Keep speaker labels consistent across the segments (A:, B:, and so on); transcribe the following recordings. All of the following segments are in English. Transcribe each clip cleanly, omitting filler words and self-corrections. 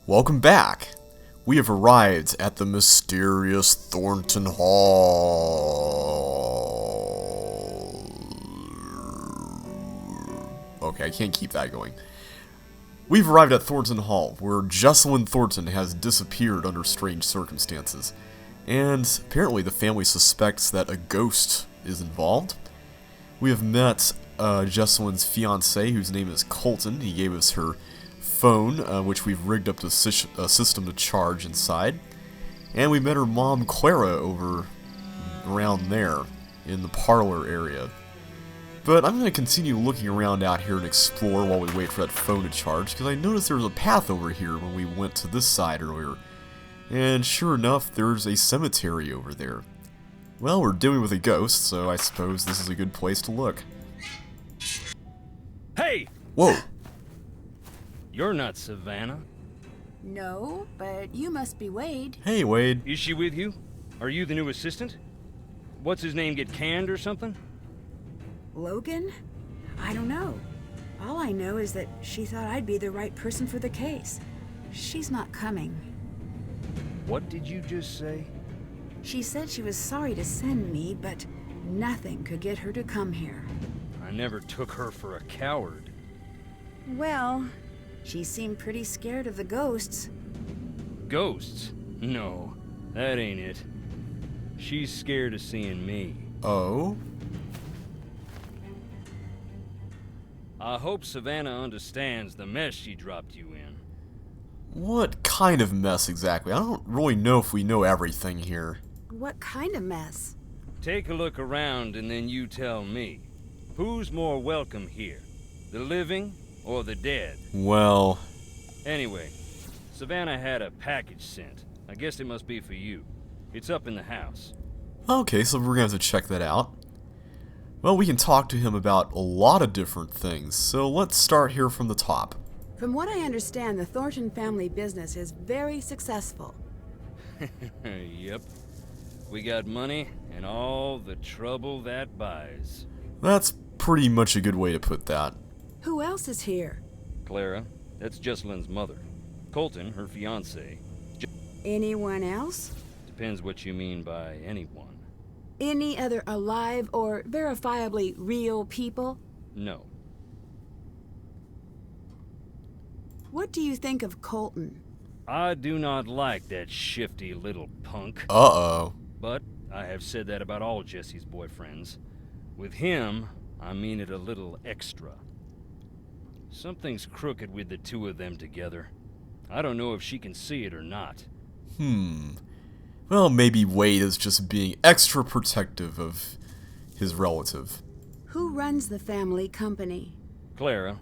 A: Welcome back! We have arrived at the mysterious Thornton Hall. Okay, I can't keep that going. We've arrived at Thornton Hall, where Jessalyn Thornton has disappeared under strange circumstances. And apparently the family suspects that a ghost is involved. We have met Jessalyn's fiancé, whose name is Colton. He gave us her phone, which we've rigged up a system to charge inside. And we met her mom, Clara, over around there in the parlor area. But I'm going to continue looking around out here and explore while we wait for that phone to charge, because I noticed there was a path over here when we went to this side earlier. And sure enough, there's a cemetery over there. Well, we're dealing with a ghost, so I suppose this is a good place to look.
B: Hey!
A: Whoa!
B: You're not Savannah.
C: No, but you must be Wade.
A: Hey, Wade.
B: Is she with you? Are you the new assistant? What's his name, get canned or something?
C: Logan? I don't know. All I know is that she thought I'd be the right person for the case. She's not coming.
B: What did you just say?
C: She said she was sorry to send me, but nothing could get her to come here.
B: I never took her for a coward.
C: Well, she seemed pretty scared of the ghosts.
B: Ghosts? No, that ain't it. She's scared of seeing me.
A: Oh?
B: I hope Savannah understands the mess she dropped you in.
A: What kind of mess exactly? I don't really know if we know everything here.
C: What kind of mess?
B: Take a look around and then you tell me. Who's more welcome here? The living or the dead?
A: Well...
B: Anyway, Savannah had a package sent. I guess it must be for you. It's up in the house.
A: Okay, so we're gonna have to check that out. Well, we can talk to him about a lot of different things, so let's start here from the top.
C: From what I understand, the Thornton family business is very successful.
B: Yep. We got money and all the trouble that buys.
A: That's pretty much a good way to put that.
C: Who else is here?
B: Clara, that's Jessalyn's mother. Colton, her fiancé.
C: Anyone else?
B: Depends what you mean by anyone.
C: Any other alive or verifiably real people?
B: No.
C: What do you think of Colton?
B: I do not like that shifty little punk.
A: Uh-oh.
B: But I have said that about all Jesse's boyfriends. With him, I mean it a little extra. Something's crooked with the two of them together. I don't know if she can see it or not.
A: Well, maybe Wade is just being extra protective of his relative.
C: Who runs the family company?
B: Clara.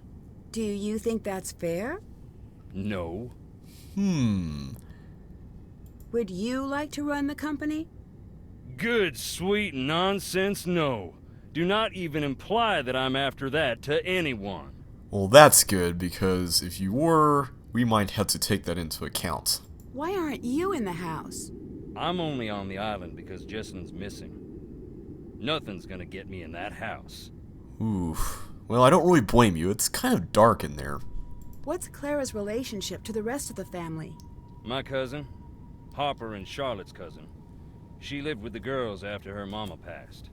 C: Do you think that's fair?
B: No.
C: Would you like to run the company?
B: Good, sweet nonsense, no. Do not even imply that I'm after that to anyone.
A: Well, that's good, because if you were, we might have to take that into account.
C: Why aren't you in the house?
B: I'm only on the island because Jessalyn's missing. Nothing's gonna get me in that house.
A: Oof. Well, I don't really blame you. It's kind of dark in there.
C: What's Clara's relationship to the rest of the family?
B: My cousin, Harper and Charlotte's cousin. She lived with the girls after her mama passed.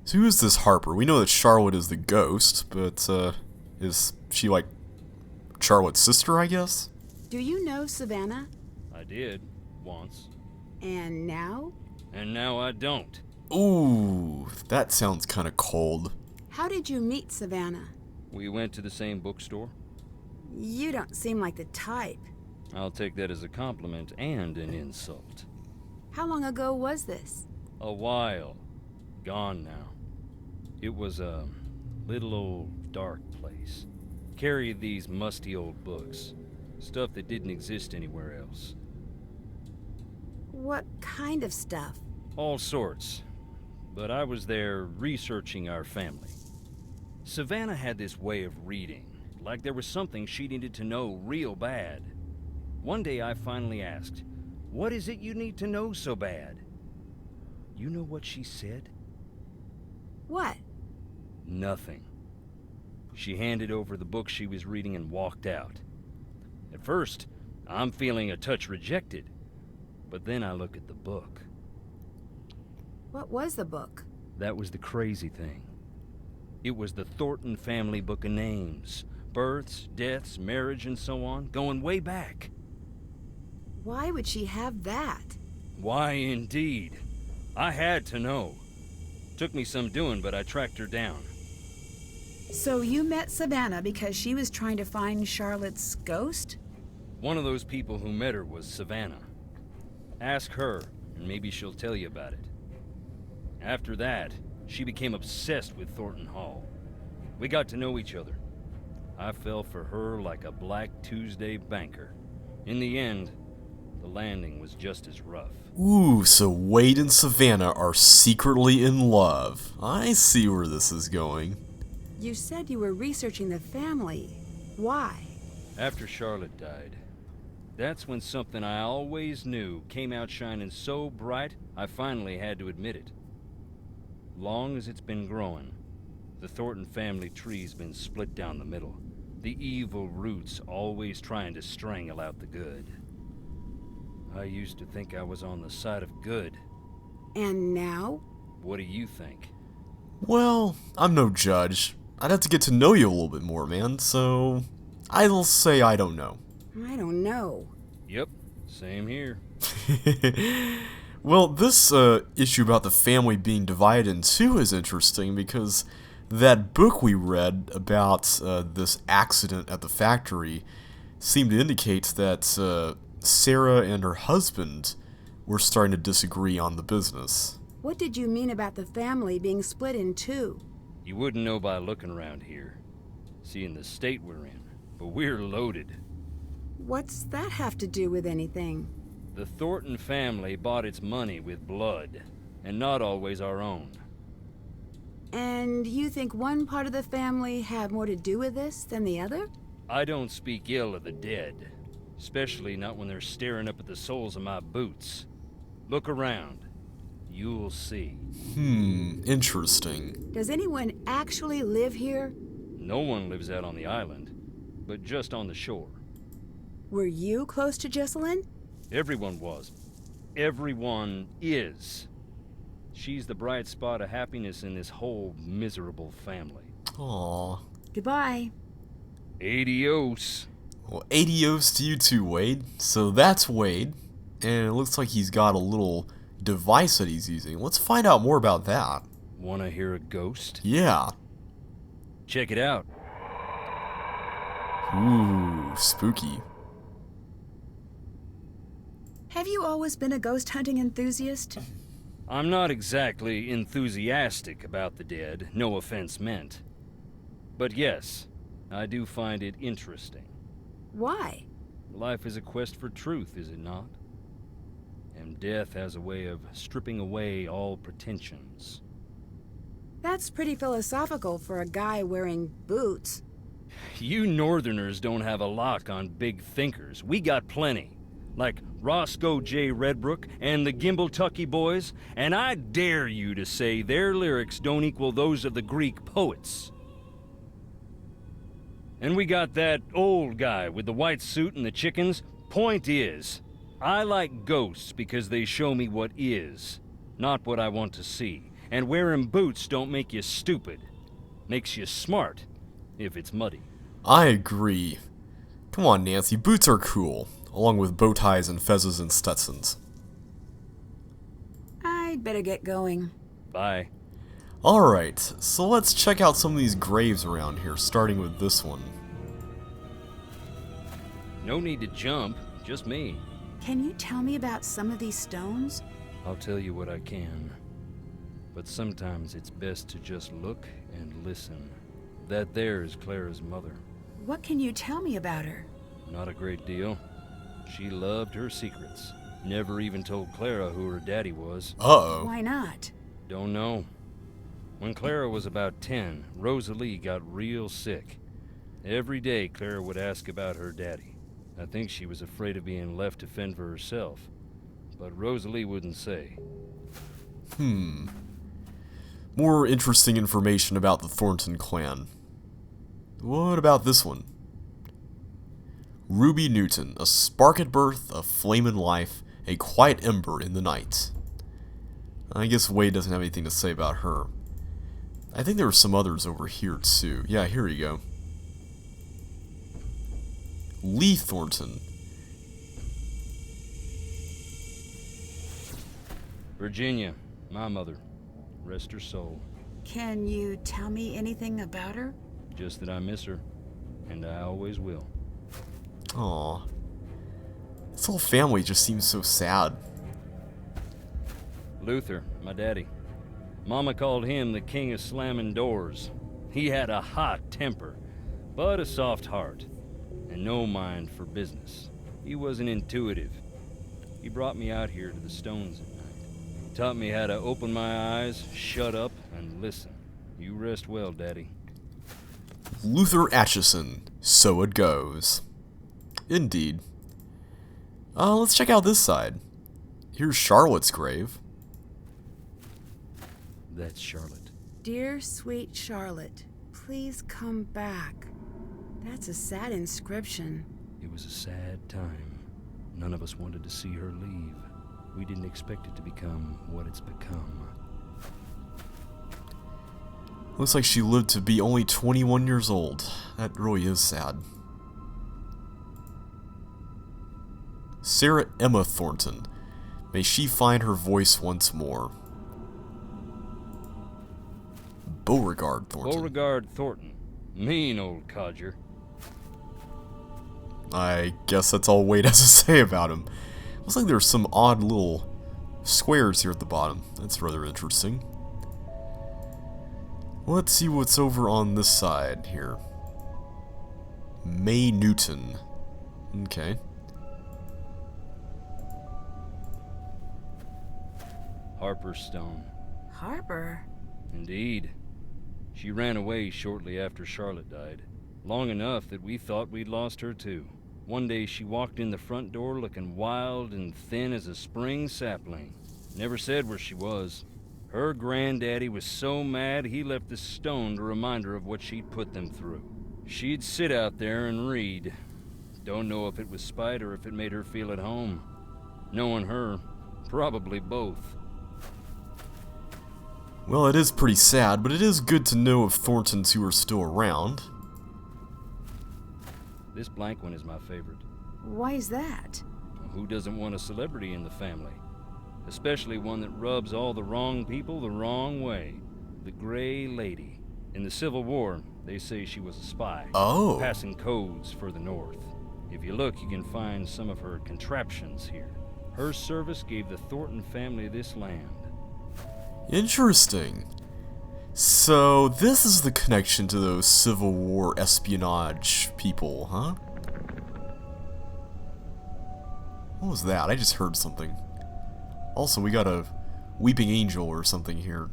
A: So who is this Harper? We know that Charlotte is the ghost, but, is she, like, Charlotte's sister, I guess?
C: Do you know Savannah?
B: I did, once.
C: And now?
B: And now I don't.
A: Ooh, that sounds kind of cold.
C: How did you meet Savannah?
B: We went to the same bookstore.
C: You don't seem like the type.
B: I'll take that as a compliment and an insult.
C: How long ago was this?
B: A while. Gone now. It was a little old dark place. Carried these musty old books. Stuff that didn't exist anywhere else.
C: What kind of stuff?
B: All sorts. But I was there researching our family. Savannah had this way of reading, like there was something she needed to know real bad. One day I finally asked, "What is it you need to know so bad?" You know what she said?
C: What?
B: Nothing. She handed over the book she was reading and walked out. At first, I'm feeling a touch rejected, but then I look at the book.
C: What was the book?
B: That was the crazy thing. It was the Thornton family book of names. Births, deaths, marriage, and so on, going way back.
C: Why would she have that?
B: Why, indeed. I had to know. Took me some doing, but I tracked her down.
C: So you met Savannah because she was trying to find Charlotte's ghost?
B: One of those people who met her was Savannah. Ask her, and maybe she'll tell you about it. After that, she became obsessed with Thornton Hall. We got to know each other. I fell for her like a Black Tuesday banker. In the end, the landing was just as rough.
A: Ooh, so Wade and Savannah are secretly in love. I see where this is going.
C: You said you were researching the family. Why?
B: After Charlotte died, that's when something I always knew came out shining so bright, I finally had to admit it. Long as it's been growing, the Thornton family tree's been split down the middle. The evil roots always trying to strangle out the good. I used to think I was on the side of good.
C: And now?
B: What do you think?
A: Well, I'm no judge. I'd have to get to know you a little bit more, man, so I'll say I don't know.
C: I don't know.
B: Yep, same here.
A: Well, this issue about the family being divided in two is interesting because that book we read about this accident at the factory seemed to indicate that Sarah and her husband were starting to disagree on the business.
C: What did you mean about the family being split in two?
B: You wouldn't know by looking around here, seeing the state we're in, but we're loaded.
C: What's that have to do with anything?
B: The Thornton family bought its money with blood, and not always our own.
C: And you think one part of the family had more to do with this than the other?
B: I don't speak ill of the dead, especially not when they're staring up at the soles of my boots. Look around. You'll see.
A: Interesting.
C: Does anyone actually live here?
B: No one lives out on the island, but just on the shore.
C: Were you close to Jessalyn?
B: Everyone was. Everyone is. She's the bright spot of happiness in this whole miserable family.
A: Aww.
C: Goodbye.
B: Adios.
A: Well, adios to you too, Wade. So that's Wade, and it looks like he's got a little device that he's using. Let's find out more about that.
B: Wanna hear a ghost?
A: Yeah.
B: Check it out.
A: Ooh, spooky.
C: Have you always been a ghost hunting enthusiast?
B: I'm not exactly enthusiastic about the dead, no offense meant. But yes, I do find it interesting.
C: Why?
B: Life is a quest for truth, is it not? And death has a way of stripping away all pretensions.
C: That's pretty philosophical for a guy wearing boots.
B: You Northerners don't have a lock on big thinkers. We got plenty. Like Roscoe J. Redbrook and the Gimbaltucky Boys, and I dare you to say their lyrics don't equal those of the Greek poets. And we got that old guy with the white suit and the chickens. Point is, I like ghosts because they show me what is, not what I want to see. And wearing boots don't make you stupid. Makes you smart, if it's muddy.
A: I agree. Come on, Nancy, boots are cool, along with bow ties and fezzes and Stetsons.
C: I'd better get going.
B: Bye.
A: Alright, so let's check out some of these graves around here, starting with this one.
B: No need to jump, just me.
C: Can you tell me about some of these stones?
B: I'll tell you what I can. But sometimes it's best to just look and listen. That there is Clara's mother.
C: What can you tell me about her?
B: Not a great deal. She loved her secrets. Never even told Clara who her daddy was.
A: Uh-oh.
C: Why not?
B: Don't know. When Clara was about 10, Rosalie got real sick. Every day Clara would ask about her daddy. I think she was afraid of being left to fend for herself. But Rosalie wouldn't say.
A: More interesting information about the Thornton clan. What about this one? Ruby Newton, a spark at birth, a flame in life, a quiet ember in the night. I guess Wade doesn't have anything to say about her. I think there were some others over here too. Yeah, here we go. Lee Thornton.
B: Virginia, my mother. Rest her soul.
C: Can you tell me anything about her?
B: Just that I miss her, and I always will.
A: Aww. This whole family just seems so sad.
B: Luther, my daddy. Mama called him the king of slamming doors. He had a hot temper, but a soft heart, and no mind for business. He wasn't intuitive. He brought me out here to the stones at night. Taught me how to open my eyes, shut up, and listen. You rest well, Daddy.
A: Luther Atchison. So it goes. Indeed. Let's check out this side. Here's Charlotte's grave.
B: That's Charlotte.
C: Dear sweet Charlotte, please come back. That's a sad inscription.
B: It was a sad time. None of us wanted to see her leave. We didn't expect it to become what it's become.
A: Looks like she lived to be only 21 years old. That really is sad. Sarah Emma Thornton. May she find her voice once more. Beauregard Thornton.
B: Beauregard Thornton. Mean old codger.
A: I guess that's all Wade has to say about him. Looks like there's some odd little squares here at the bottom. That's rather interesting. Let's see what's over on this side here. May Newton. Okay.
B: Harper Stone.
C: Harper?
B: Indeed. She ran away shortly after Charlotte died. Long enough that we thought we'd lost her too. One day she walked in the front door looking wild and thin as a spring sapling. Never said where she was. Her granddaddy was so mad he left the stone to remind her of what she'd put them through. She'd sit out there and read. Don't know if it was spite or if it made her feel at home. Knowing her, probably both.
A: Well, it is pretty sad, but it is good to know of Thorntons who are still around.
B: This blank one is my favorite.
C: Why is that?
B: Who doesn't want a celebrity in the family? Especially one that rubs all the wrong people the wrong way. The Gray Lady. In the Civil War, they say she was a spy.
A: Oh.
B: Passing codes for the North. If you look, you can find some of her contraptions here. Her service gave the Thornton family this land.
A: Interesting. So, this is the connection to those Civil War espionage people, huh? What was that? I just heard something. Also, we got a weeping angel or something here.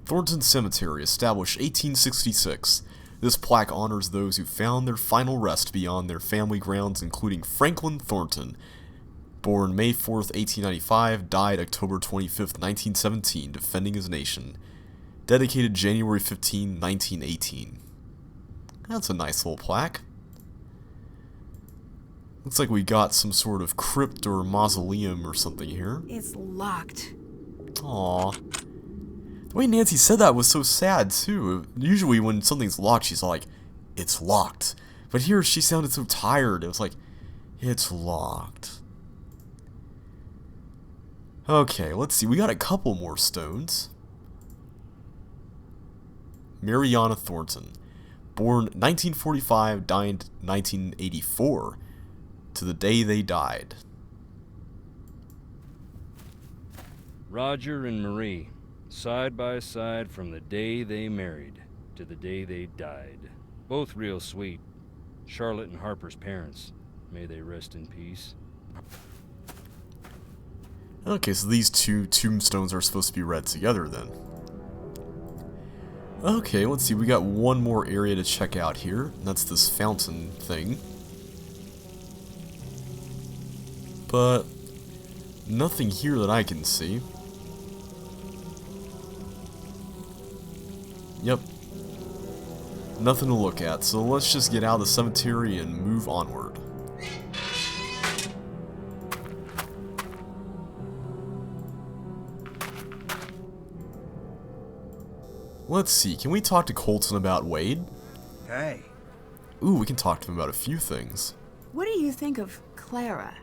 A: Thornton Cemetery, established 1866. This plaque honors those who found their final rest beyond their family grounds, including Franklin Thornton, born May 4th, 1895, died October 25th, 1917, defending his nation. Dedicated January 15, 1918. That's a nice little plaque. Looks like we got some sort of crypt or mausoleum or something here.
C: It's locked.
A: Aww. The way Nancy said that was so sad, too. Usually when something's locked, she's like, it's locked. But here she sounded so tired. It was like, it's locked. Okay, let's see. We got a couple more stones. Mariana Thornton. Born 1945, died 1984. To the day they died.
B: Roger and Marie, side by side from the day they married to the day they died. Both real sweet. Charlotte and Harper's parents. May they rest in peace.
A: Okay, so these two tombstones are supposed to be read together then. Okay, let's see. We got one more area to check out here. And that's this fountain thing. But nothing here that I can see. Yep. Nothing to look at, so let's just get out of the cemetery and move onward. Let's see, can we talk to Colton about Wade?
D: Hey.
A: Ooh, we can talk to him about a few things.
C: What do you think of Clara?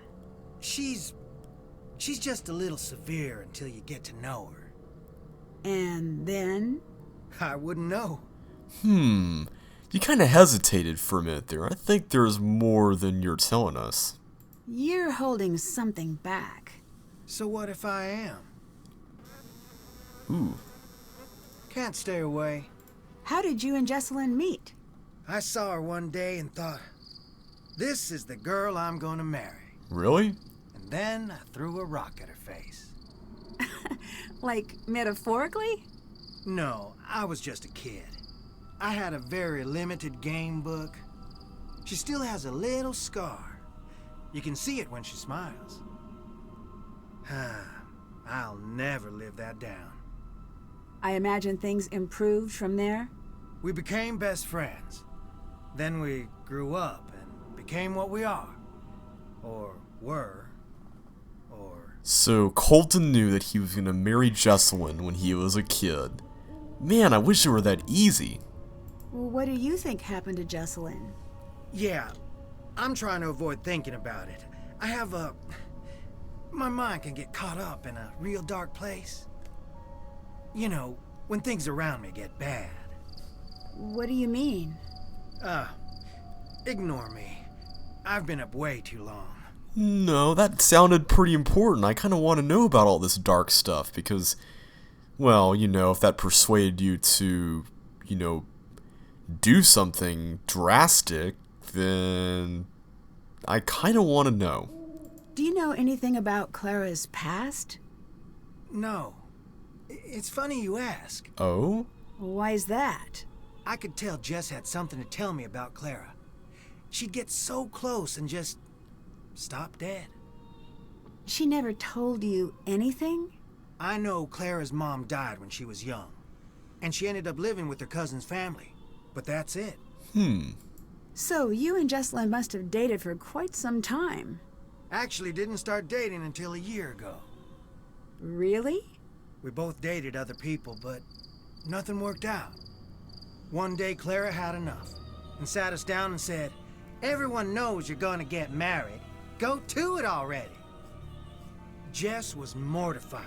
D: She's just a little severe until you get to know her.
C: And then?
D: I wouldn't know.
A: You kind of hesitated for a minute there. I think there's more than you're telling us.
C: You're holding something back.
D: So what if I am?
A: Ooh.
D: Can't stay away.
C: How did you and Jessalyn meet?
D: I saw her one day and thought, this is the girl I'm gonna marry.
A: Really?
D: And then I threw a rock at her face.
C: Like, metaphorically?
D: No, I was just a kid. I had a very limited game book. She still has a little scar. You can see it when she smiles. I'll never live that down.
C: I imagine things improved from there?
D: We became best friends. Then we grew up and became what we are. Or were. Or...
A: So Colton knew that he was going to marry Jessalyn when he was a kid. Man, I wish it were that easy.
C: Well, what do you think happened to Jessalyn?
D: Yeah, I'm trying to avoid thinking about it. I have a... My mind can get caught up in a real dark place. You know, when things around me get bad.
C: What do you mean?
D: Ignore me. I've been up way too long.
A: No, that sounded pretty important. I kind of want to know about all this dark stuff because, well, you know, if that persuaded you to, you know, do something drastic, then I kind of want to know.
C: Do you know anything about Clara's past?
D: No. It's funny you ask.
A: Oh?
C: Why's that?
D: I could tell Jess had something to tell me about Clara. She'd get so close and just stop dead.
C: She never told you anything?
D: I know Clara's mom died when she was young, and she ended up living with her cousin's family, but that's it.
C: So you and Jessalyn must have dated for quite some time.
D: Actually didn't start dating until a year ago.
C: Really?
D: We both dated other people, but nothing worked out. One day Clara had enough and sat us down and said, "Everyone knows you're gonna get married. Go to it already." Jess was mortified.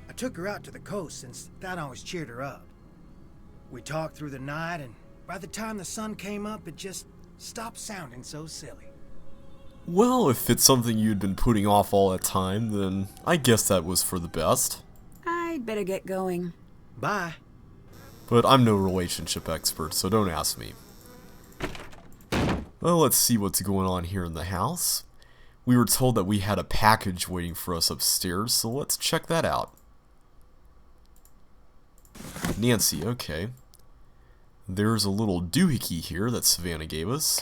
D: I took her out to the coast since that always cheered her up. We talked through the night, and by the time the sun came up, it just stopped sounding so silly.
A: Well, if it's something you'd been putting off all that time, then I guess that was for the best.
C: I'd better get going.
D: Bye.
A: But I'm no relationship expert, so don't ask me. Well, let's see what's going on here in the house. We were told that we had a package waiting for us upstairs, so let's check that out. Nancy, okay. There's a little doohickey here that Savannah gave us.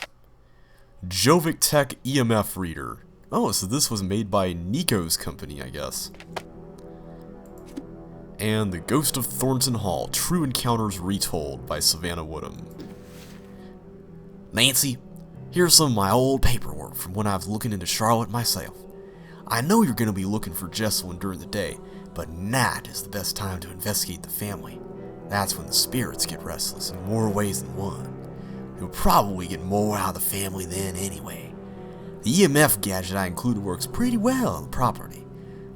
A: Jovic Tech EMF reader. Oh, so this was made by Nico's company, I guess. And The Ghost of Thornton Hall, True Encounters Retold by Savannah Woodham. Nancy, here's some of my old paperwork from when I was looking into Charlotte myself. I know you're going to be looking for Jessalyn during the day, but night is the best time to investigate the family. That's when the spirits get restless in more ways than one. You'll probably get more out of the family then anyway. The EMF gadget I included works pretty well on the property.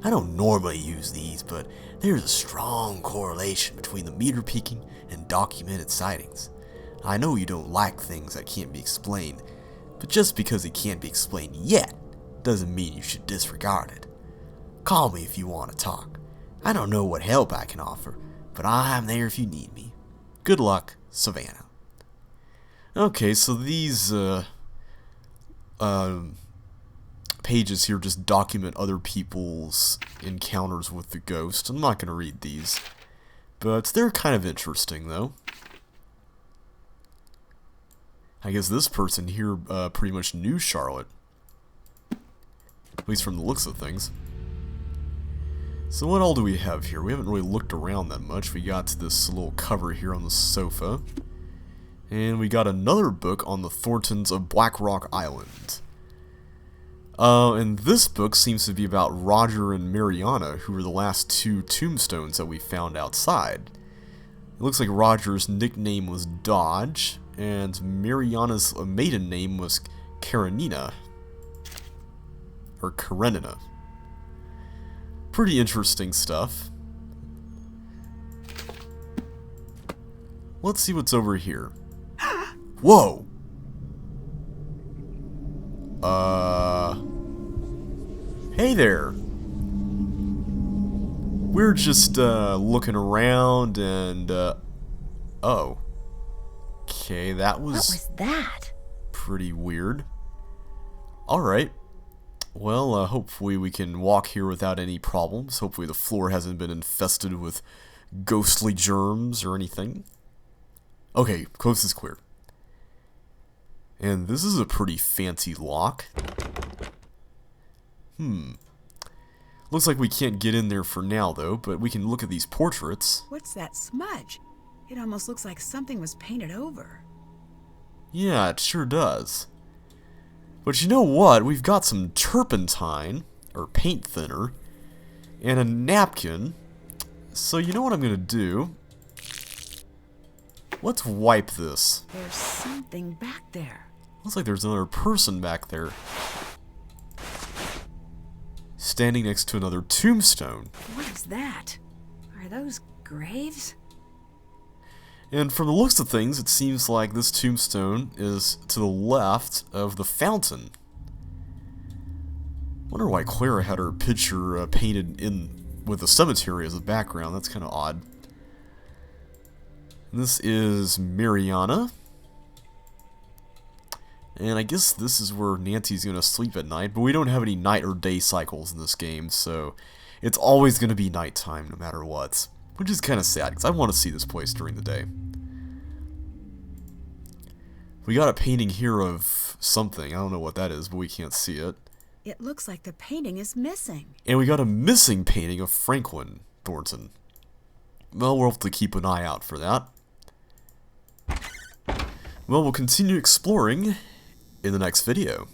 A: I don't normally use these, but there's a strong correlation between the meter peaking and documented sightings. I know you don't like things that can't be explained, but just because it can't be explained yet doesn't mean you should disregard it. Call me if you want to talk. I don't know what help I can offer, but I'm there if you need me. Good luck, Savannah. Okay, so these pages here just document other people's encounters with the ghost. I'm not going to read these, but they're kind of interesting, though. I guess this person here pretty much knew Charlotte, at least from the looks of things. So what all do we have here? We haven't really looked around that much. We got this little cover here on the sofa. And we got another book on the Thorntons of Black Rock Island. And this book seems to be about Roger and Mariana, who were the last two tombstones that we found outside. It looks like Roger's nickname was Dodge, and Mariana's maiden name was Karenina. Or Karenina. Pretty interesting stuff. Let's see what's over here. Whoa! Hey there! We're just, looking around and, oh. Okay, that was...
C: What was that?
A: Pretty weird. Alright. Well, hopefully we can walk here without any problems. Hopefully the floor hasn't been infested with ghostly germs or anything. Okay, coast is clear. And this is a pretty fancy lock. Looks like we can't get in there for now, though, but we can look at these portraits.
C: What's that smudge? It almost looks like something was painted over.
A: Yeah, it sure does. But you know what? We've got some turpentine, or paint thinner, and a napkin. So you know what I'm going to do? Let's wipe this.
C: There's something back there.
A: Looks like there's another person back there. Standing next to another tombstone.
C: What is that? Are those graves?
A: And from the looks of things, it seems like this tombstone is to the left of the fountain. Wonder why Clara had her picture painted in with the cemetery as a background. That's kind of odd. And this is Mariana. And I guess this is where Nancy's going to sleep at night, but we don't have any night or day cycles in this game, so it's always going to be nighttime no matter what. Which is kind of sad, because I want to see this place during the day. We got a painting here of something. I don't know what that is, but we can't see it.
C: It looks like the painting is missing.
A: And we got a missing painting of Franklin Thornton. Well, we'll have to keep an eye out for that. Well, we'll continue exploring in the next video.